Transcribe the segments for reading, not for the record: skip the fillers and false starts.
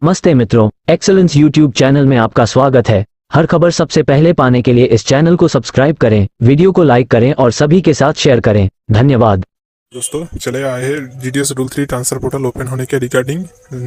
नमस्ते मित्रों, excellence YouTube channel में आपका स्वागत है। हर खबर सबसे पहले पाने के लिए इस चैनल को सब्सक्राइब करें, वीडियो को लाइक करें और सभी के साथ शेयर करें। धन्यवाद। दोस्तों चले आए हैं GDS rule 3 transfer portal open होने के रिगार्डिंग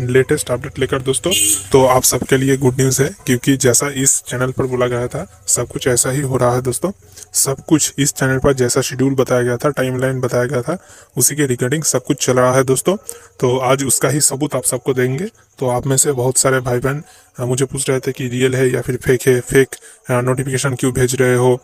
लेटेस्ट अपडेट लेकर दोस्तों। तो आप सबके लिए गुड न्यूज़ है, क्योंकि जैसा इस चैनल पर बोला गया था सब कुछ ऐसा ही हो रहा है दोस्तों। सब कुछ इस चैनल पर जैसा शेड्यूल बताया गया था, टाइमलाइन बताया गया था, उसी के रिगार्डिंग सब कुछ चल रहा है दोस्तों। तो आज उसका ही सबूत आप सबको देंगे। तो आप में से बहुत सारे भाई बहन मुझे पूछ रहे थे कि रियल है या फिर फेक है, फेक नोटिफिकेशन क्यों भेज रहे हो।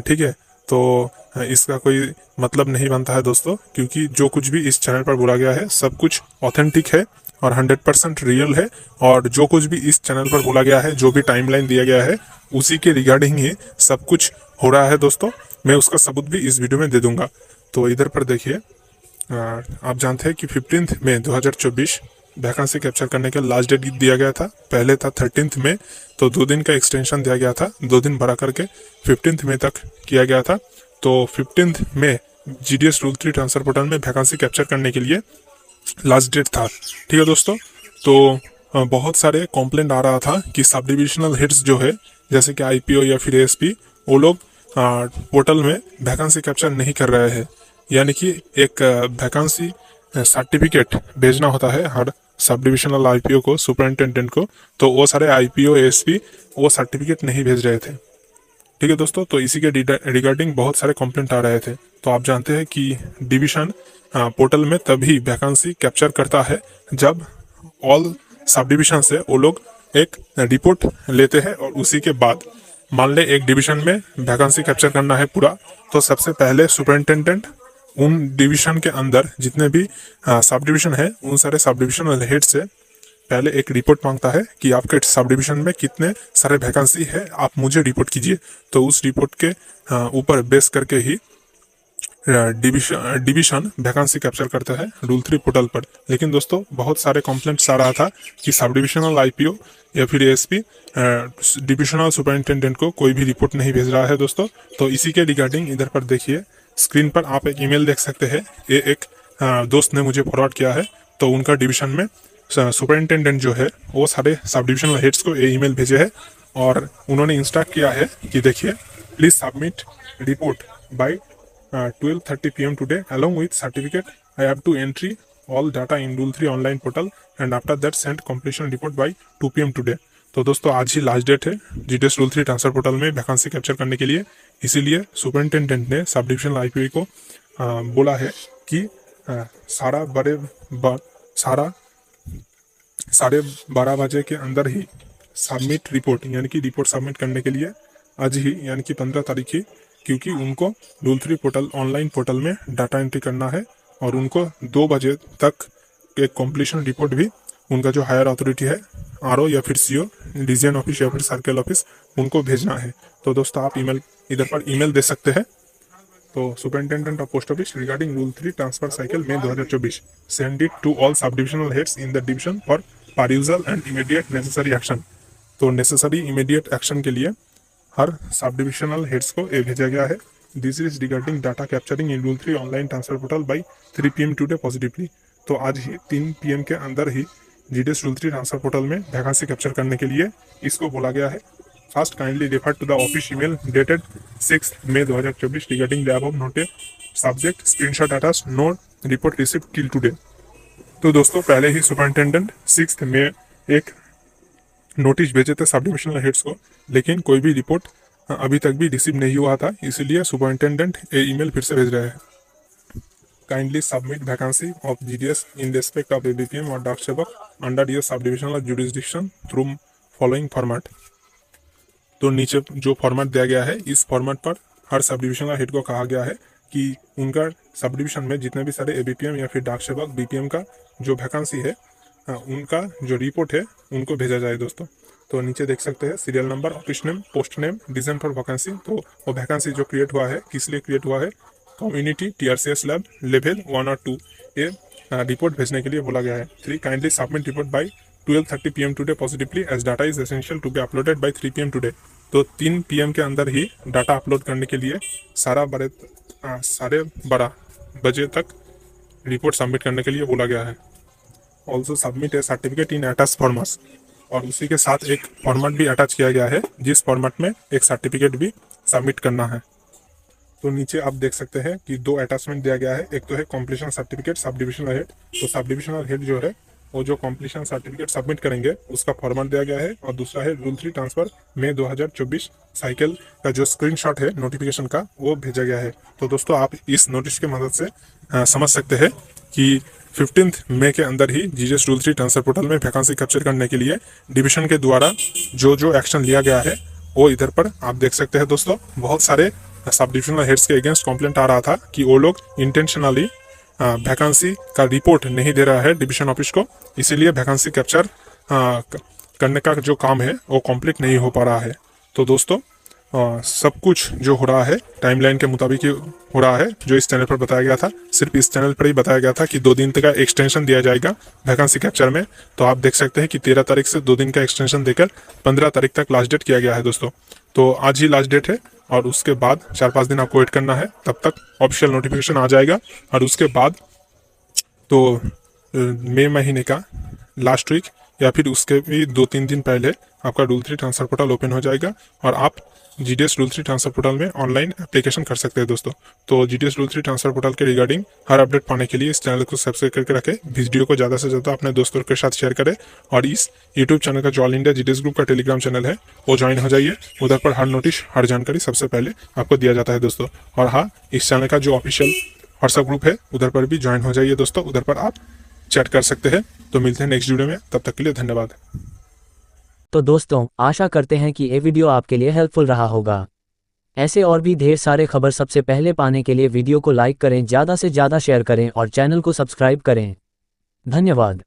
ठीक है, तो इसका कोई मतलब नहीं बनता है दोस्तों, क्योंकि जो कुछ भी इस चैनल पर बोला गया है सब कुछ ऑथेंटिक है और 100% रियल है। और जो कुछ भी इस चैनल पर बोला गया है, जो भी टाइमलाइन दिया गया है, उसी के रिगार्डिंग ही सब कुछ हो रहा है दोस्तों। मैं उसका सबूत भी इस वीडियो में दे दूंगा। तो इधर पर देखिए, आप जानते हैं कि 15 मई 2024 वैकेंसी कैप्चर करने का लास्ट डेट दिया गया था। पहले था 13 मई, तो 2 दिन का एक्सटेंशन दिया गया था, 2 दिन बढ़ा करके 15 मई तक किया गया था। तो 15 मई जीडीएस रूल 3 ट्रांसफर पोर्टल में वैकेंसी कैप्चर करने के लिए लास्ट डेट था। ठीक है दोस्तों, तो बहुत सारे कॉम्प्लेंट आ रहा था कि सब डिविजनल हेड्स जो है, जैसे कि आईपीओ या फिर एएसपी, वो लोग पोर्टल में वैकेंसी कैप्चर नहीं कर रहे हैं। यानी कि एक वैकेंसी सर्टिफिकेट भेजना होता है हर सब डिविजनल आईपीओ को, सुपरिटेंडेंट को। तो वो सारे आईपीओ एएसपी वो सर्टिफिकेट नहीं भेज रहे थे। ठीक है दोस्तों, तो इसी के रिगार्डिंग बहुत सारे कंप्लेंट आ रहे थे। तो आप जानते हैं कि डिवीजन पोर्टल में तभी वैकेंसी कैप्चर करता है जब ऑल सब डिविजन से वो लोग एक रिपोर्ट लेते हैं, और उसी के बाद मान ले एक डिवीजन में वैकेंसी कैप्चर करना है पूरा, तो सबसे पहले सुपरिटेंडेंट उन डिवीजन के अंदर जितने भी सब डिविजन है, उन सारे सब डिविजनल हेड से पहले एक रिपोर्ट मांगता है कि आपके सब डिवीजन में कितने सारे वैकेंसी है, आप मुझे रिपोर्ट कीजिए। तो उस रिपोर्ट के ऊपर बेस करके ही डिवीजन वैकेंसी कैप्चर करता है रूल 3 पोर्टल पर। लेकिन दोस्तों बहुत सारे कंप्लेंट्स आ रहा था कि सब डिविजनल आईपीओ या फिर एएसपी डिविजनल सुपरिटेंडेंट को कोई भी रिपोर्ट नहीं भेज रहा है दोस्तों। तो इसी के रिगार्डिंग इधर पर देखिए, स्क्रीन पर आप एक ईमेल देख सकते हैं। ये एक दोस्त ने मुझे फॉरवर्ड किया है। तो उनका डिवीजन में सुपरिटेंडेंट जो है वो सारे सब डिविजनल हेड्स को ये ईमेल भेजे है, और उन्होंने इंस्ट्रक्ट किया है कि देखिए, please submit report by 12:30 PM today along with certificate. I have to entry all data in Rule 3 online portal and after that send completion report by 2 PM today. तो दोस्तों आज ही लास्ट डेट है GDS rule 3 transfer portal में vacancy capture करने के लिए। इसीलिए superintendent ने सब डिविजनल आईपीओ को बोला है कि साढ़े 12 बजे के अंदर ही सबमिट रिपोर्ट, यानी कि रिपोर्ट सबमिट करने के लिए आज ही, यानी कि 15 तारीख ही, क्योंकि उनको रूल 3 पोर्टल ऑनलाइन पोर्टल में डाटा एंट्री करना है, और उनको 2 बजे तक एक कॉम्प्लीशन रिपोर्ट भी उनका जो हायर अथॉरिटी है, आरओ या फिर सीओ, रीजन ऑफिस या फिर सर्कल ऑफिस, उनको भेजना है। तो दोस्तों आप ईमेल इधर पर ईमेल दे सकते हैं। तो superintendent of post office regarding rule 3 transfer cycle May 2024 send it to all sub divisional heads in the division for perusal and immediate necessary action. तो नेसेसरी इमीडिएट एक्शन के लिए हर सब डिविजनल हेड्स को ये भेजा गया है। This is regarding data capturing in rule 3 online transfer portal by 3 PM today positively. तो आज ही 3 PM के अंदर ही जीडीएस रूल 3 ट्रांसफर पोर्टल में वैकेंसी कैप्चर करने के लिए इसको बोला गया है। First kindly refer to the office email dated 6 May 2024 regarding the above noted subject screenshot datas no report received till today. तो दोस्तों पहले ही सुपरिटेंडेंट 6 मई एक नोटिस भेजे थे सब डिविजनल हेड्स को, लेकिन कोई भी रिपोर्ट अभी तक भी रिसीव नहीं हुआ था। इसीलिए सुपरिटेंडेंट ये ईमेल फिर से भेज रहे हैं। Kindly submit vacancy of GDS in respect of ABPM और डाक सेवक under your sub divisional jurisdiction through following format. तो नीचे जो फॉर्मेट दिया गया है, इस फॉर्मेट पर हर सब डिविजनल हेड को कहा गया है कि उनका सब डिविजन में जितने भी सारे एबीपीएम या फिर डाक सेवक बीपीएम का जो वैकेंसी है, उनका जो रिपोर्ट है उनको भेजा जाए दोस्तों। तो नीचे देख सकते हैं serial number, office name, post name, reason for vacancy. तो वो वैकेंसी जो क्रिएट हुआ है, किस लिए क्रिएट हुआ है, कम्युनिटी टीआरसीएस लैब लेवल 1 और 2, ये रिपोर्ट भेजने के लिए बोला गया है। 3 kindly submit report by 12:30 PM today positively as data is essential to be uploaded by 3 PM today. तो 3 PM के अंदर ही डाटा अपलोड करने के लिए साढ़े 12 बजे तक रिपोर्ट सबमिट करने के लिए बोला गया है। Also submit A certificate in attach format, और उसी के साथ एक फॉर्मेट भी अटैच किया गया है जिस फॉर्मेट में एक सर्टिफिकेट भी सबमिट करना है। तो नीचे आप देख सकते हैं कि दो अटैचमेंट दिया गया है, एक तो है completion certificate sub divisional head, तो सब डिविजनल हेड जो है वो जो कॉम्प्लीशन सर्टिफिकेट सबमिट करेंगे उसका फॉर्मेट दिया गया है, और दूसरा है रूल 3 ट्रांसफर मई 2024 साइकिल का जो स्क्रीनशॉट है नोटिफिकेशन का वो भेजा गया है। तो दोस्तों आप इस नोटिस की मदद से समझ सकते हैं कि 15 मई के अंदर ही जीजीएस रूल 3 ट्रांसफर पोर्टल में वैकेंसी कैप्चर करने के लिए डिवीजन के द्वारा जो एक्शन लिया गया है वो इधर पर आप देख सकते हैं। दोस्तों बहुत सारे सब डिविजनल हेड्स के अगेंस्ट कंप्लेंट आ रहा था कि वो लोग इंटेंशनली वैकेंसी का रिपोर्ट नहीं दे रहा है डिवीजन ऑफिस को, इसीलिए वैकेंसी कैप्चर करने का जो काम है वो कंप्लीट नहीं हो पा रहा है। तो दोस्तों सब कुछ जो हो रहा है टाइमलाइन के मुताबिक ही हो रहा है, जो इस चैनल पर बताया गया था। सिर्फ इस चैनल पर ही बताया गया था कि 2 दिन तक का एक्सटेंशन दिया जाएगा वैकेंसी कैप्चर में। तो आप देख सकते हैं कि 13 तारीख से 2 दिन का एक्सटेंशन देकर 15 तारीख तक लास्ट डेट किया गया है दोस्तों। तो आज ही लास्ट डेट है, और उसके बाद 4-5 दिन आपको वेट करना है, तब तक ऑफिशियल नोटिफिकेशन आ जाएगा। और उसके बाद तो मई महीने का लास्ट वीक या फिर उसके भी 2-3 दिन पहले आपका रूल 3 ट्रांसफर पोर्टल ओपन हो जाएगा, और आप जीडीएस रूल 3 ट्रांसफर पोर्टल में ऑनलाइन एप्लीकेशन कर सकते हैं दोस्तों। तो जीडीएस रूल 3 ट्रांसफर पोर्टल के रिगार्डिंग हर अपडेट पाने के लिए इस चैनल को सब्सक्राइब करके रखें, वीडियो को ज़्यादा से ज़्यादा अपने दोस्तों के साथ शेयर करें, और इस यूट्यूब चैनल का जो ऑल इंडिया जीडीएस ग्रुप का टेलीग्राम चैनल है वो ज्वाइन हो जाइए। उधर पर हर नोटिस हर जानकारी सबसे पहले आपको दिया जाता है दोस्तों। और हाँ, इस चैनल का जो ऑफिशियल व्हाट्सएप ग्रुप है उधर पर भी ज्वाइन हो जाइए दोस्तों, उधर पर आप चैट कर सकते हैं। तो मिलते हैं नेक्स्ट वीडियो में, तब तक के लिए धन्यवाद। तो दोस्तों आशा करते हैं कि ये वीडियो आपके लिए हेल्पफुल रहा होगा। ऐसे और भी ढेर सारे खबर सबसे पहले पाने के लिए वीडियो को लाइक करें, ज़्यादा से ज़्यादा शेयर करें और चैनल को सब्सक्राइब करें। धन्यवाद।